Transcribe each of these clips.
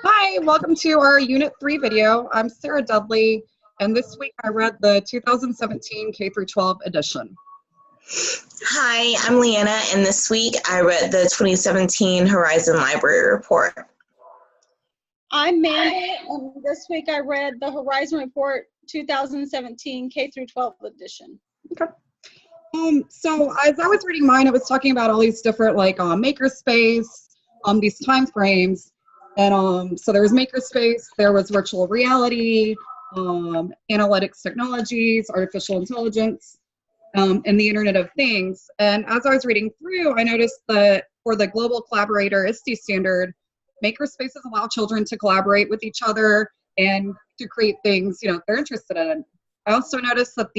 Hi, welcome to our Unit 3 video. I'm Sarah Dudley, and this week I read the 2017 K through 12 edition. Hi, I'm Leanna, and this week I read the 2017 Horizon Library Report. I'm Manda, and this week I read the Horizon Report 2017 K through 12 edition. Okay. So as I was reading mine, it was talking about all these different makerspace, these time frames. And so there was makerspace, there was virtual reality, analytics technologies, artificial intelligence, and the Internet of Things. And as I was reading through, I noticed that for the Global Collaborator ISTE standard, makerspaces allow children to collaborate with each other and to create things they're interested in. I also noticed that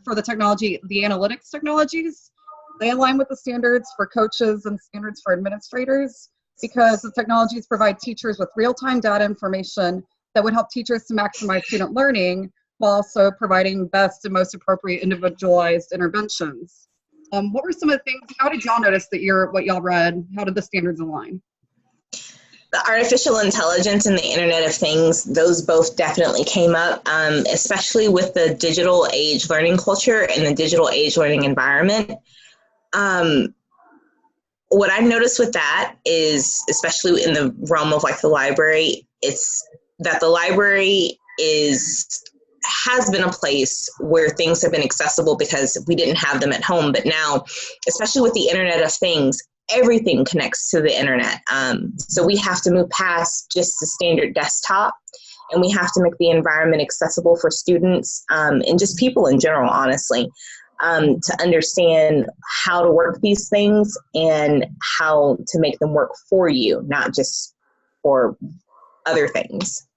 for the technology, the analytics technologies, they align with the standards for coaches and standards for administrators, because the technologies provide teachers with real-time data information that would help teachers to maximize student learning while also providing best and most appropriate individualized interventions. What were some of the things, how did y'all notice that what y'all read, how did the standards align? The artificial intelligence and the Internet of Things, those both definitely came up, especially with the digital age learning culture and the digital age learning environment. What I noticed with that is, especially in the realm of the library, it's that the library has been a place where things have been accessible because we didn't have them at home. But now, especially with the Internet of Things, everything connects to the internet. So we have to move past just the standard desktop, and we have to make the environment accessible for students and just people in general, honestly. To understand how to work these things and how to make them work for you, not just for other things.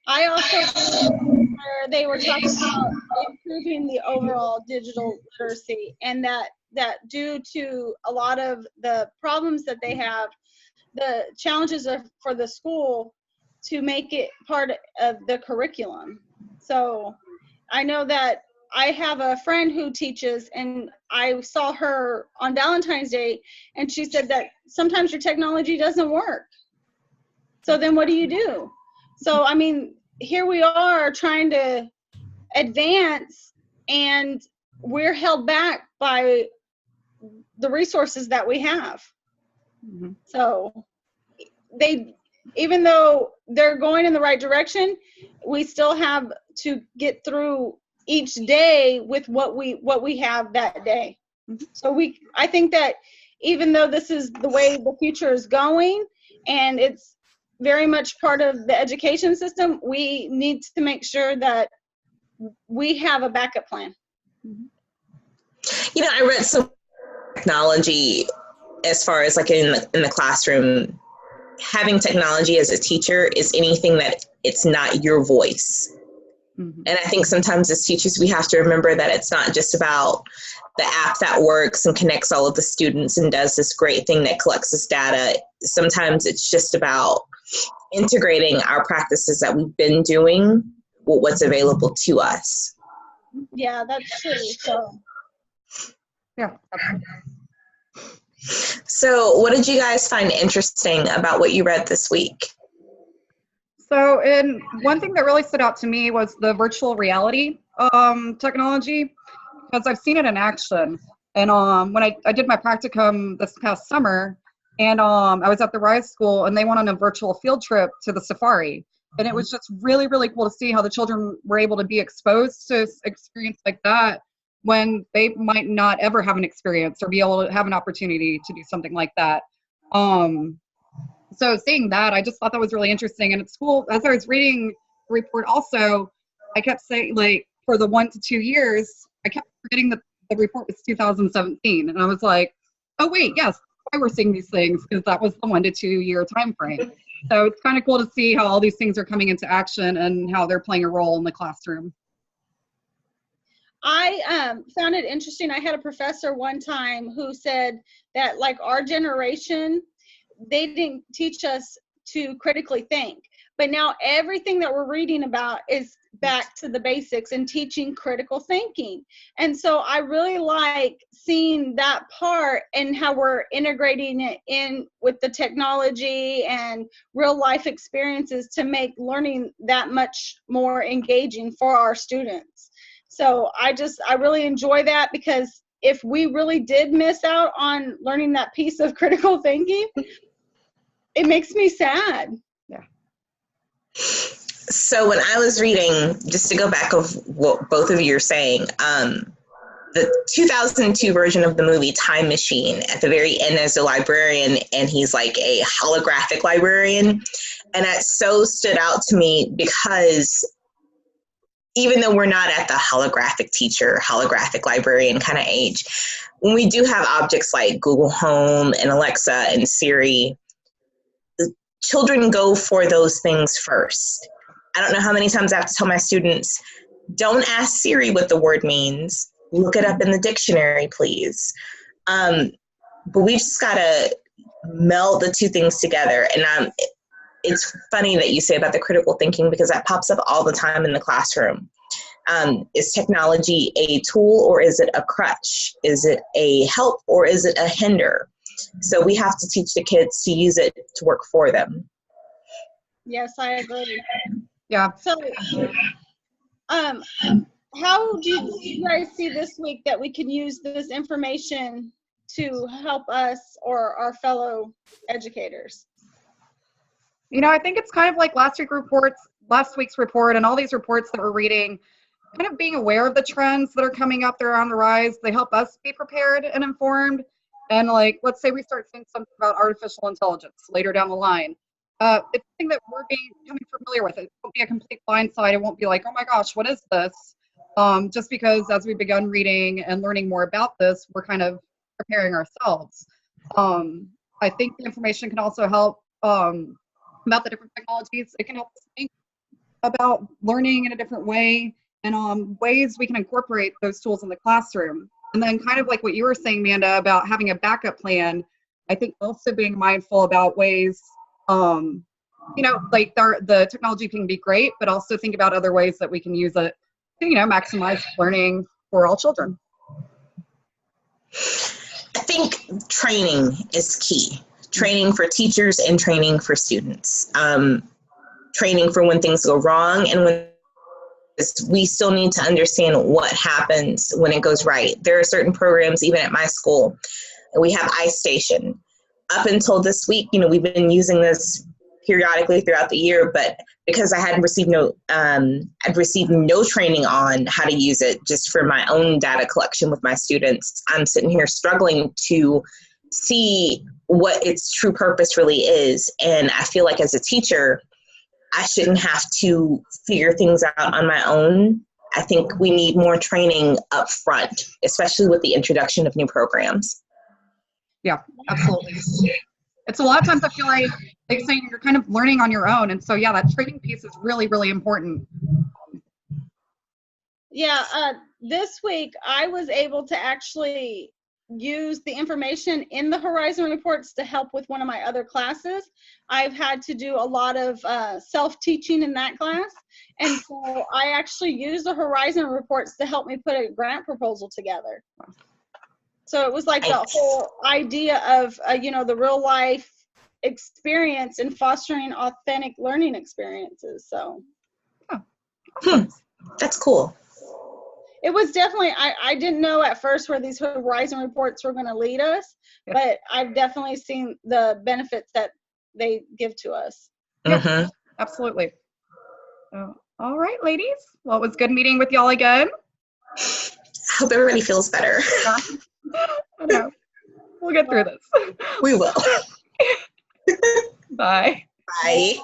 I also where they were talking about improving the overall digital literacy, and that due to a lot of the problems that they have, the challenges are for the school to make it part of the curriculum. So I know that I have a friend who teaches, and I saw her on Valentine's Day, and she said that sometimes your technology doesn't work. So then what do you do? So, I mean, here we are trying to advance, and we're held back by the resources that we have. Mm-hmm. So even though they're going in the right direction, we still have to get through each day with what we have that day. So I think that even though this is the way the future is going, and it's very much part of the education system, we need to make sure that we have a backup plan. I read some technology as far as in the classroom. Having technology as a teacher is anything that it's not your voice. Mm-hmm. And I think sometimes as teachers, we have to remember that it's not just about the app that works and connects all of the students and does this great thing that collects this data. Sometimes it's just about integrating our practices that we've been doing with what's available to us. Yeah, that's true. So, yeah. So what did you guys find interesting about what you read this week? So, one thing that really stood out to me was the virtual reality technology, because I've seen it in action. And when I did my practicum this past summer, and I was at the Rise School, and they went on a virtual field trip to the safari. And it was just really, really cool to see how the children were able to be exposed to experience like that when they might not ever have an experience or be able to have an opportunity to do something like that. So seeing that, I just thought that was really interesting. And at school, as I was reading the report also, I kept saying, for the 1 to 2 years, I kept forgetting that the report was 2017. And I was like, oh, wait, yes, why we're seeing these things, because that was the 1 to 2 year time frame. So it's kind of cool to see how all these things are coming into action and how they're playing a role in the classroom. I found it interesting. I had a professor one time who said that our generation, they didn't teach us to critically think. but now everything that we're reading about is back to the basics and teaching critical thinking. And so I really like seeing that part and how we're integrating it in with the technology and real life experiences to make learning that much more engaging for our students. So I really enjoy that, because if we really did miss out on learning that piece of critical thinking, it makes me sad. Yeah. So when I was reading, just to go back of what both of you are saying, the 2002 version of the movie Time Machine, at the very end as a librarian, and he's like a holographic librarian. And that so stood out to me, because even though we're not at the holographic teacher, holographic librarian kind of age, when we do have objects like Google Home and Alexa and Siri, the children go for those things first. I don't know how many times I have to tell my students, don't ask Siri what the word means. Look it up in the dictionary, please. But we just got to meld the two things together. And it's funny that you say about the critical thinking, because that pops up all the time in the classroom. Is technology a tool, or is it a crutch? Is it a help, or is it a hinder? So we have to teach the kids to use it to work for them. Yes, I agree. Yeah. So, how do you guys see this week that we can use this information to help us or our fellow educators? I think it's kind of like last week's report and all these reports that we're reading, kind of being aware of the trends that are coming up, that are on the rise. They help us be prepared and informed. And like, let's say we start seeing something about artificial intelligence later down the line. It's something that we're becoming familiar with. It won't be a complete blindside. It won't be like, oh my gosh, what is this? Just because as we've begun reading and learning more about this, we're kind of preparing ourselves. I think the information can also help about the different technologies. It can help us think about learning in a different way, and ways we can incorporate those tools in the classroom. And then kind of like what you were saying, Amanda, about having a backup plan, I think also being mindful about ways, like the technology can be great, but also think about other ways that we can use it to, maximize learning for all children. I think training is key. Training for teachers and training for students. Training for when things go wrong, and when we still need to understand what happens when it goes right. There are certain programs, even at my school, we have iStation. Up until this week, we've been using this periodically throughout the year, but because I hadn't received I'd received no training on how to use it just for my own data collection with my students, I'm sitting here struggling to see what its true purpose really is. And I feel like as a teacher, I shouldn't have to figure things out on my own. I think we need more training up front, especially with the introduction of new programs. Yeah, absolutely. It's a lot of times I feel like saying you're kind of learning on your own. And so, yeah, that training piece is really, really important. Yeah, this week I was able to actually use the information in the Horizon reports to help with one of my other classes. I've had to do a lot of self-teaching in that class. And so I actually used the Horizon reports to help me put a grant proposal together. So it was like the whole idea of, the real life experience and fostering authentic learning experiences. So. That's cool. It was definitely, I didn't know at first where these Horizon reports were going to lead us, but I've definitely seen the benefits that they give to us. Yeah, absolutely. So, all right, ladies. Well, it was good meeting with y'all again. I hope everybody feels better. I know. We'll get through this. We will. Bye. Bye.